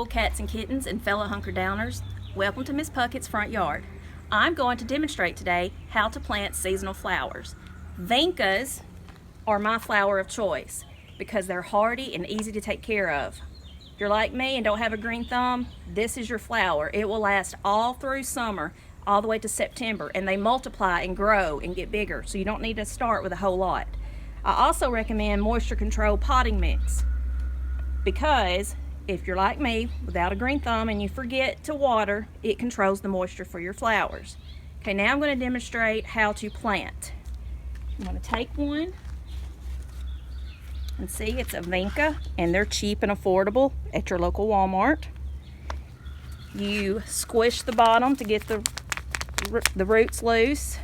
Hello, cats and kittens and fellow hunker-downers. Welcome to Miss Puckett's front yard. I'm going to demonstrate today how to plant seasonal flowers. Vincas are my flower of choice because they're hardy and easy to take care of. If you're like me and don't have a green thumb, this is your flower. It will last all through summer, all the way to September, and they multiply and grow and get bigger, so you don't need to start with a whole lot. I also recommend moisture control potting mix because if you're like me without a green thumb and you forget to water, it controls the moisture for your flowers. Okay, now I'm going to demonstrate how to plant. I'm going to take one and see, it's a Vinca and they're cheap and affordable at your local Walmart. You squish the bottom to get the roots loose.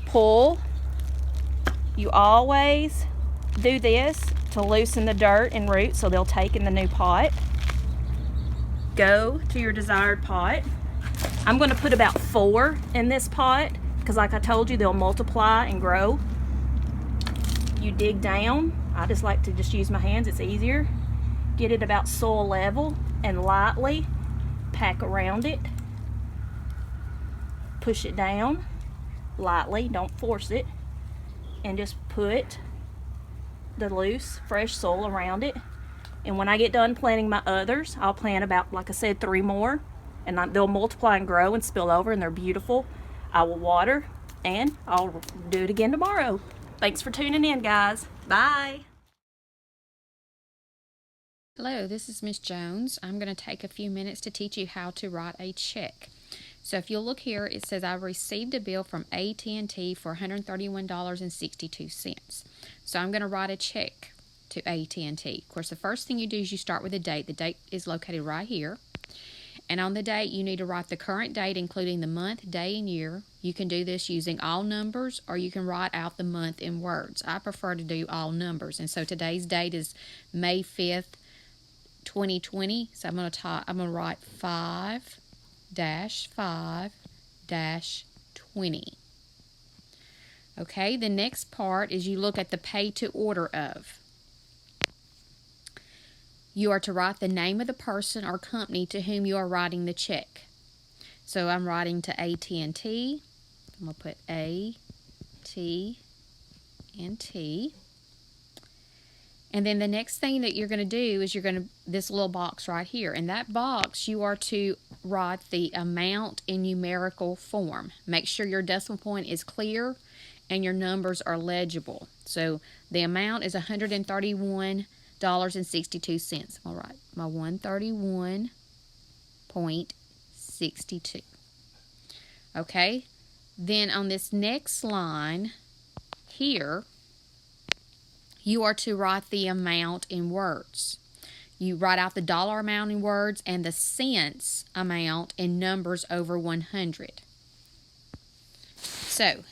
Pull. You always do this to loosen the dirt and roots so they'll take in the new pot. Go to your desired pot. I'm going to put about 4 in this pot because, like I told you, they'll multiply and grow. You dig down. I just like to just use my hands, it's easier. Get it about soil level and lightly pack around it. Push it down lightly, don't force it, and just put the loose fresh soil around it. And when I get done planting my others, I'll plant about, like I said, 3 more, and they'll multiply and grow and spill over, and they're beautiful. I will water, and I'll do it again tomorrow. Thanks for tuning in, guys. Bye. Hello, this is Miss Jones. I'm going to take a few minutes to teach you how to write a check. So if you'll look here, it says I received a bill from AT&T for $131.62. So I'm going to write a check to AT&T. Of course, the first thing you do is you start with the date. The date is located right here. And on the date, you need to write the current date, including the month, day, and year. You can do this using all numbers, or you can write out the month in words. I prefer to do all numbers. And so today's date is May 5th, 2020. So I'm going to write 5-5-20. Okay, the next part is you look at the pay to order of. You are to write the name of the person or company to whom you are writing the check. So I'm writing to AT&T. I'm going to put AT&T. And then the next thing that you're going to do is this little box right here. In that box, you are to write the amount in numerical form. Make sure your decimal point is clear and your numbers are legible. So the amount is $131.62. I'll write my 131.62. Okay, then on this next line here, you are to write the amount in words. You write out the dollar amount in words and the cents amount in numbers over 100. So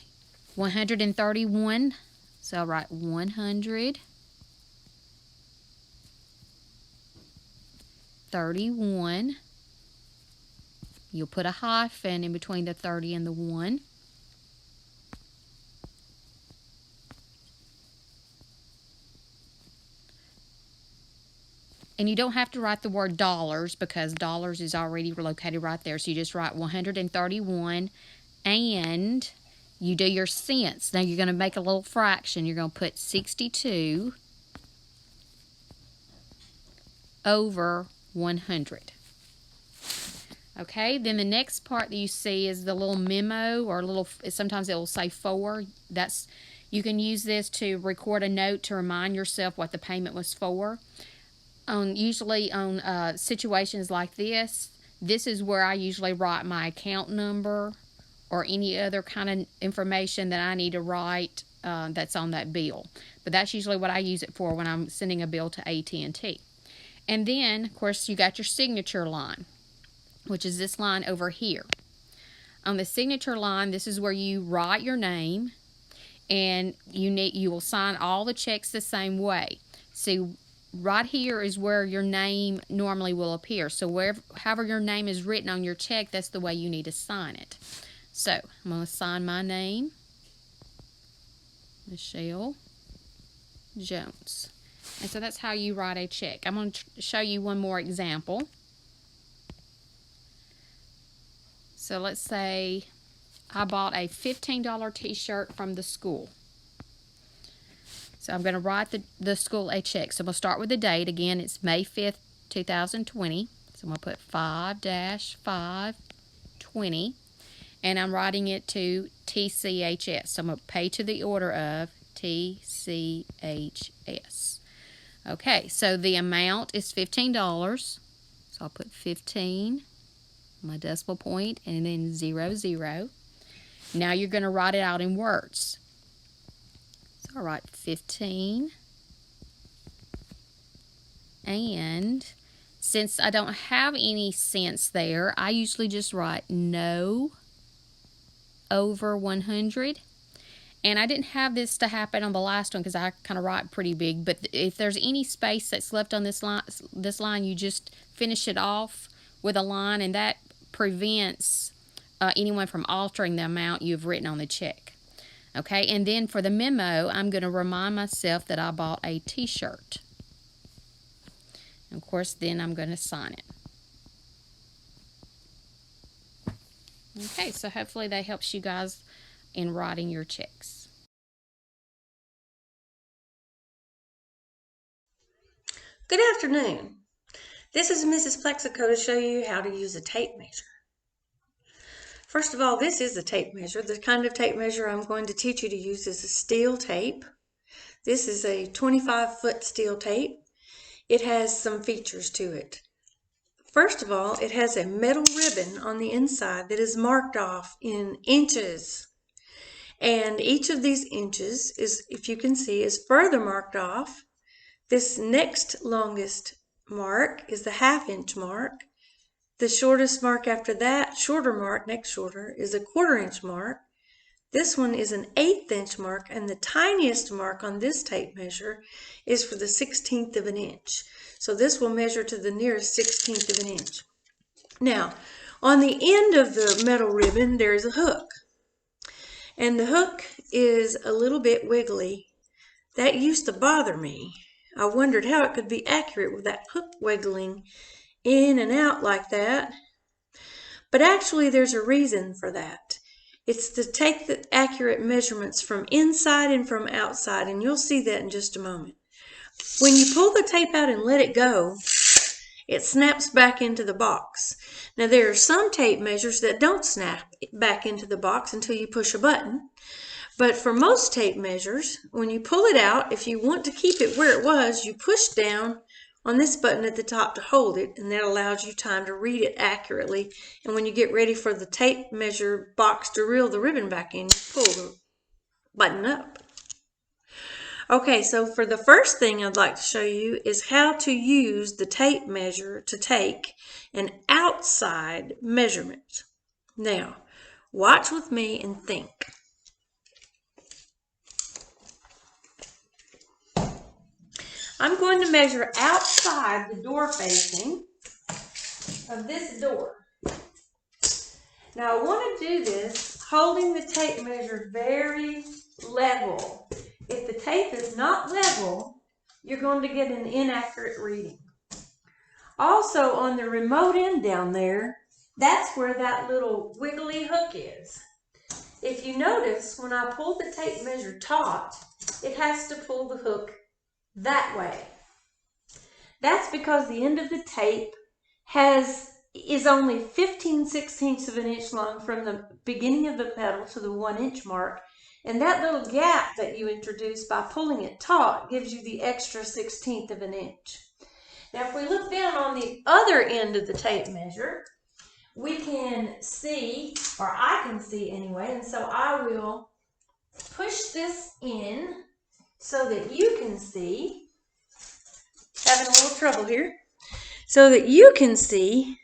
131, so I'll write 131. You'll put a hyphen in between the 30 and the 1. And you don't have to write the word dollars because dollars is already located right there. So you just write 131 and you do your cents. Now you're going to make a little fraction. You're going to put 62 over 100. Okay, then the next part that you see is the little memo, or sometimes it will say 4. You can use this to record a note to remind yourself what the payment was for. Usually on situations like this is where I usually write my account number or any other kind of information that I need to write that's on that bill. But that's usually what I use it for when I'm sending a bill to AT&T. And then, of course, you got your signature line, which is this line over here. On the signature line, this is where you write your name, and you will sign all the checks the same way. So right here is where your name normally will appear. So however your name is written on your check, that's the way you need to sign it. So I'm going to sign my name, Michelle Jones. And so that's how you write a check. I'm going to show you one more example. So let's say I bought a $15 t-shirt from the school. So I'm going to write the school a check. So I'm going to start with the date. Again, it's May 5th, 2020. So I'm going to put 5-520. And I'm writing it to TCHS. So I'm going to pay to the order of TCHS. Okay, so the amount is $15. So I'll put 15, my decimal point, and then 00. Now you're going to write it out in words. So I'll write 15. And since I don't have any cents there, I usually just write no over 100. And I didn't have this to happen on the last one because I kind of write pretty big. But if there's any space that's left on this line, you just finish it off with a line, and that prevents anyone from altering the amount you've written on the check. Okay, and then for the memo, I'm going to remind myself that I bought a t-shirt. Of course, then I'm going to sign it. Okay, so hopefully that helps you guys in writing your checks. Good afternoon. This is Mrs. Plaxico to show you how to use a tape measure. First of all, this is a tape measure. The kind of tape measure I'm going to teach you to use is a steel tape. This is a 25-foot steel tape. It has some features to it. First of all, it has a metal ribbon on the inside that is marked off in inches. And each of these inches is, if you can see, is further marked off. This next longest mark is the half-inch mark. The shortest mark after that, shorter mark, next shorter, is a 1/4-inch mark. This one is an 1/8 inch mark, and the tiniest mark on this tape measure is for the 1/16 of an inch. So this will measure to the nearest 1/16 of an inch. Now, on the end of the metal ribbon, there is a hook. And the hook is a little bit wiggly. That used to bother me. I wondered how it could be accurate with that hook wiggling in and out like that. But actually there's a reason for that. It's to take the accurate measurements from inside and from outside, and you'll see that in just a moment. When you pull the tape out and let it go, it snaps back into the box. Now there are some tape measures that don't snap back into the box until you push a button. But for most tape measures, when you pull it out, if you want to keep it where it was, you push down on this button at the top to hold it, and that allows you time to read it accurately. And when you get ready for the tape measure box to reel the ribbon back in, you pull the button up. Okay, so for the first thing I'd like to show you is how to use the tape measure to take an outside measurement. Now, watch with me and think. I'm going to measure outside the door facing of this door. Now I want to do this holding the tape measure very level. If the tape is not level, you're going to get an inaccurate reading. Also on the remote end down there, that's where that little wiggly hook is. If you notice, when I pull the tape measure taut, it has to pull the hook that way. That's because the end of the tape is only 15/16 of an inch long from the beginning of the pedal to the 1-inch mark, and that little gap that you introduce by pulling it taut gives you the extra 1/16 of an inch. Now if we look down on the other end of the tape measure, we can see, or I can see anyway, and so I will push this in so that you can see, having a little trouble here, so that you can see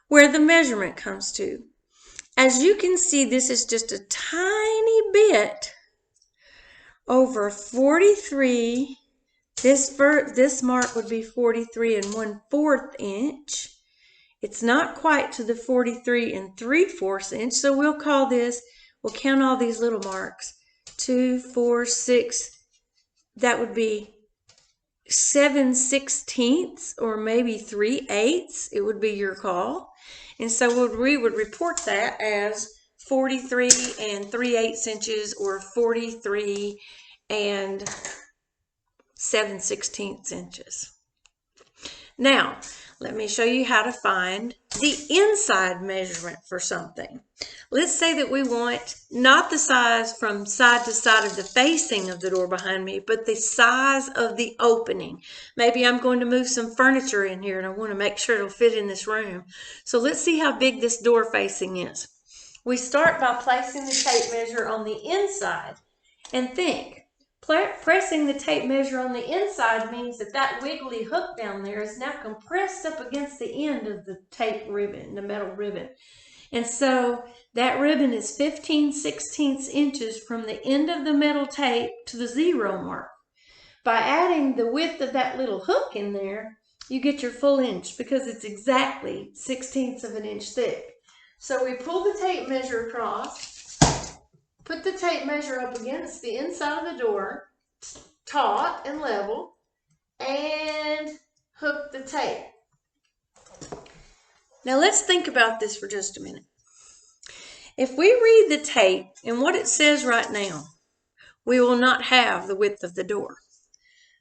where the measurement comes to. As you can see, this is just a tiny bit over 43. This mark would be 43 1/4 inch. It's not quite to the 43 3/4 inch, so we'll count all these little marks. 2, 4, 6, that would be 7/16 or maybe 3/8. It would be your call. And so we would report that as 43 3/8 inches or 43 7/16 inches. Now, let me show you how to find the inside measurement for something. Let's say that we want not the size from side to side of the facing of the door behind me, but the size of the opening. Maybe I'm going to move some furniture in here and I want to make sure it'll fit in this room. So let's see how big this door facing is. We start by placing the tape measure on the inside and think. Pressing the tape measure on the inside means that that wiggly hook down there is now compressed up against the end of the tape ribbon, the metal ribbon. And so that ribbon is 15/16 inches from the end of the metal tape to the 0 mark. By adding the width of that little hook in there, you get your full inch because it's exactly 1/16 of an inch thick. So we pull the tape measure across, put the tape measure up against the inside of the door, taut and level, and hook the tape. Now let's think about this for just a minute. If we read the tape and what it says right now, we will not have the width of the door.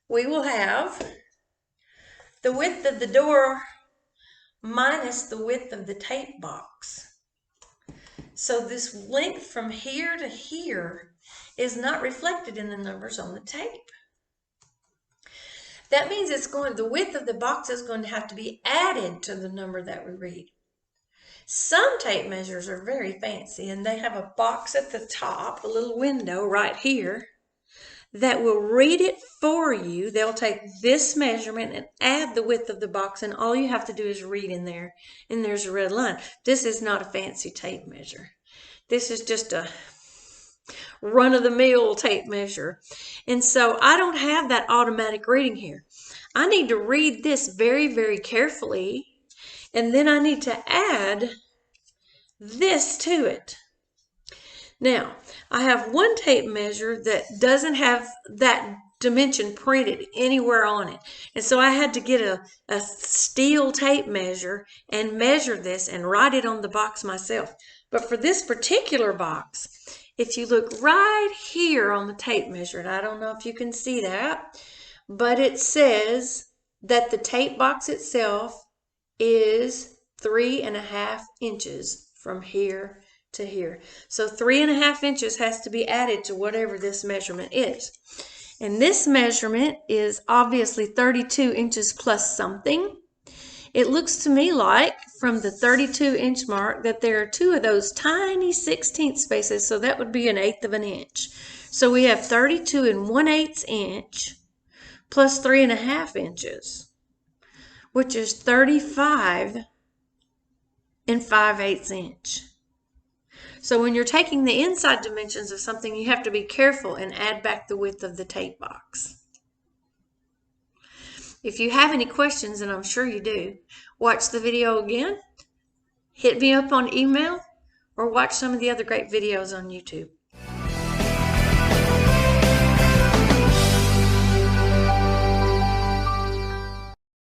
We will have the width of the door minus the width of the tape box. So this length from here to here is not reflected in the numbers on the tape. That means the width of the box is going to have to be added to the number that we read. Some tape measures are very fancy and they have a box at the top, a little window right here, that will read it for you. They'll take this measurement and add the width of the box, and all you have to do is read in there, and there's a red line. This is not a fancy tape measure. This is just a run-of-the-mill tape measure. And so I don't have that automatic reading here. I need to read this very, very carefully, and then I need to add this to it. Now, I have one tape measure that doesn't have that dimension printed anywhere on it. And so I had to get a steel tape measure and measure this and write it on the box myself. But for this particular box, if you look right here on the tape measure, and I don't know if you can see that, but it says that the tape box itself is 3.5 inches from here to here. So 3.5 inches has to be added to whatever this measurement is. And this measurement is obviously 32 inches plus something. It looks to me like from the 32 inch mark that there are 2 of those tiny 16th spaces, so that would be 1/8 of an inch. So we have 32 1/8 inch plus 3.5 inches, which is 35 5/8 inch. So when you're taking the inside dimensions of something, you have to be careful and add back the width of the tape box. If you have any questions, and I'm sure you do, watch the video again, hit me up on email, or watch some of the other great videos on YouTube.